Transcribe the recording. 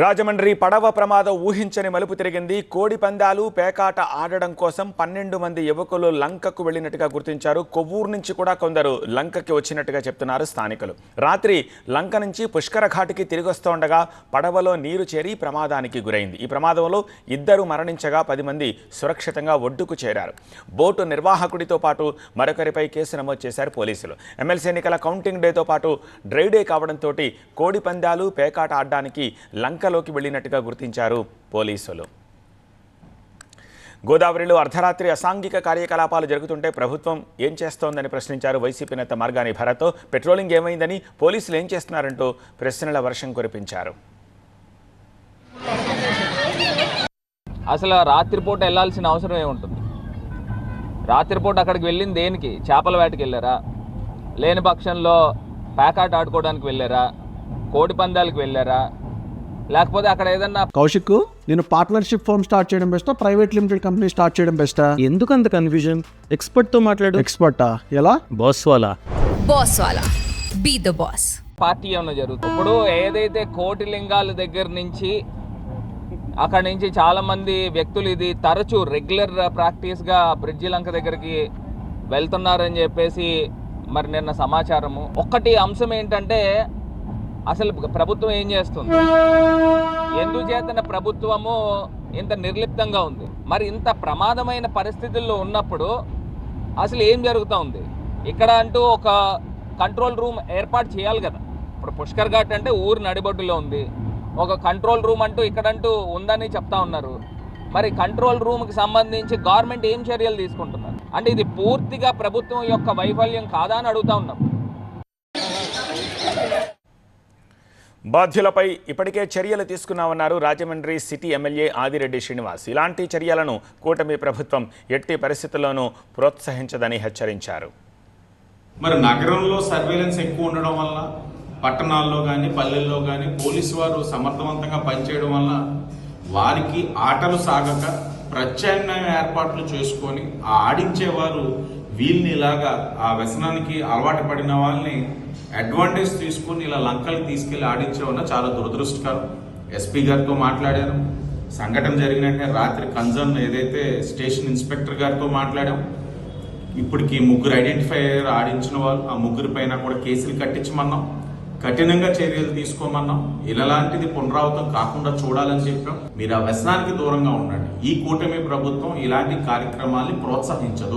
రాజమండ్రి పడవ ప్రమాదం ఊహించని మలుపు తిరిగింది. కోడి పందాలు పేకాట ఆడడం కోసం 12 మంది యువకులు లంకకు వెళ్లినట్టుగా గుర్తించారు. కొవ్వూరు నుంచి కూడా కొందరు లంకకి వచ్చినట్టుగా చెప్తున్నారు స్థానికులు. రాత్రి లంక నుంచి పుష్కర ఘాటుకి తిరిగి వస్తుండగా పడవలో నీరు చేరి ప్రమాదానికి గురైంది. ఈ ప్రమాదంలో 2 మరణించగా 10 మంది సురక్షితంగా ఒడ్డుకు చేరారు. బోటు నిర్వాహకుడితో పాటు మరొకరిపై కేసు నమోదు చేశారు పోలీసులు. ఎమ్మెల్సీ ఎన్నికల కౌంటింగ్ డేతో పాటు డ్రై డే కావడంతో కోడి పందాలు పేకాట ఆడడానికి లంకలోకి వెళ్ళినట్టుగా గుర్తించారు పోలీసులు. గోదావరిలో అర్ధరాత్రి అసాంఘిక కార్యకలాపాలు జరుగుతుంటే ప్రభుత్వం ఏం చేస్తోందని ప్రశ్నించారు వైసీపీ నేత మార్గాని భరత్. పెట్రోలింగ్ ఏమైందని, పోలీసులు ఏం చేస్తున్నారంటూ ప్రశ్నల వర్షం కురిపించారు. అసలు రాత్రిపూట వెళ్ళాల్సిన అవసరం ఏముంటుంది? రాత్రిపూట అక్కడికి వెళ్ళింది దేనికి? చేపల వేటకి వెళ్ళారా? లేని పక్షంలో పేకాట ఆడుకోవడానికి వెళ్ళారా? కోడి పందాలకు వెళ్ళారా? లేకపోతే అక్కడ ఏదన్నా కౌశిక్, నేను పార్ట్నర్షిప్ ఫర్మ్ స్టార్ట్ చేయడం బెస్టా, ప్రైవేట్ లిమిటెడ్ కంపెనీ స్టార్ట్ చేయడం బెస్టా? ఎందుకు అంత కన్ఫ్యూజన్? ఎక్స్పర్ట్ తో మాట్లాడు. ఎక్స్పర్టా? ఎలా? బాస్ వాలా బీ ద బాస్. పార్టీ ఏమైనా జరుగుతుంది. ఇప్పుడు ఏదైతే కోటి లింగాల దగ్గర నుంచి అక్కడి నుంచి చాలా మంది వ్యక్తులు ఇది తరచూ రెగ్యులర్ ప్రాక్టీస్గా బ్రిడ్జి లంక దగ్గరికి వెళ్తున్నారని చెప్పేసి మరి నిన్న సమాచారము. ఒక్కటి అంశం ఏంటంటే అసలు ప్రభుత్వం ఏం చేస్తుంది? ఎందుచేతన ప్రభుత్వము ఇంత నిర్లిప్తంగా ఉంది? మరి ఇంత ప్రమాదమైన పరిస్థితుల్లో ఉన్నప్పుడు అసలు ఏం జరుగుతూ ఉంది? ఇక్కడ అంటూ ఒక కంట్రోల్ రూమ్ ఏర్పాటు చేయాలి కదా. ఇప్పుడు పుష్కర్ ఘాట్ అంటే ఊరు నడిబొడ్డులో ఉంది. ఒక కంట్రోల్ రూమ్ అంటూ ఇక్కడంటూ ఉందని చెప్తా ఉన్నారు. మరి కంట్రోల్ రూమ్కి సంబంధించి గవర్నమెంట్ ఏం చర్యలు తీసుకుంటున్నారు? అంటే ఇది పూర్తిగా ప్రభుత్వం యొక్క వైఫల్యం కాదా అని అడుగుతా ఉన్నాం. బాధ్యులపై ఇప్పటికే చర్యలు తీసుకున్నామన్నారు రాజమండ్రి సిటీ ఎమ్మెల్యే ఆదిరెడ్డి శ్రీనివాస్. ఇలాంటి చర్యలను కూటమి ప్రభుత్వం ఎట్టి పరిస్థితుల్లోనూ ప్రోత్సహించదని హెచ్చరించారు. మరి నగరంలో సర్వేలెన్స్ ఎక్కువ ఉండడం వల్ల, పట్టణాల్లో కానీ పల్లెల్లో కానీ పోలీసు వారు సమర్థవంతంగా పనిచేయడం వల్ల వారికి ఆటలు సాగక ప్రత్యామ్నాయ ఏర్పాట్లు చేసుకొని ఆడించేవారు వీళ్ళని ఇలాగా ఆ వ్యసనానికి అలవాటు పడిన వాళ్ళని అడ్వాంటేజ్ తీసుకొని ఇలా లంకలకు తీసుకెళ్లి ఆడించడం చాలా దురదృష్టకరం. ఎస్పీ గారితో మాట్లాడాను. సంఘటన జరిగిన వెంటనే రాత్రి కన్సర్న్ ఏదైతే స్టేషన్ ఇన్స్పెక్టర్ గారితో మాట్లాడాం. ఇప్పటికి 3 ఐడెంటిఫై అయ్యారు ఆడించిన వాళ్ళు. ఆ 3 పైన కూడా కేసులు కట్టించమన్నాం, కఠినంగా చర్యలు తీసుకోమన్నాం. ఇలాంటిది పునరావృతం కాకుండా చూడాలని చెప్పాం. మీరు ఆ వ్యసనానికి దూరంగా ఉండండి. ఈ కూటమి ప్రభుత్వం ఇలాంటి కార్యక్రమాల్ని ప్రోత్సహించదు.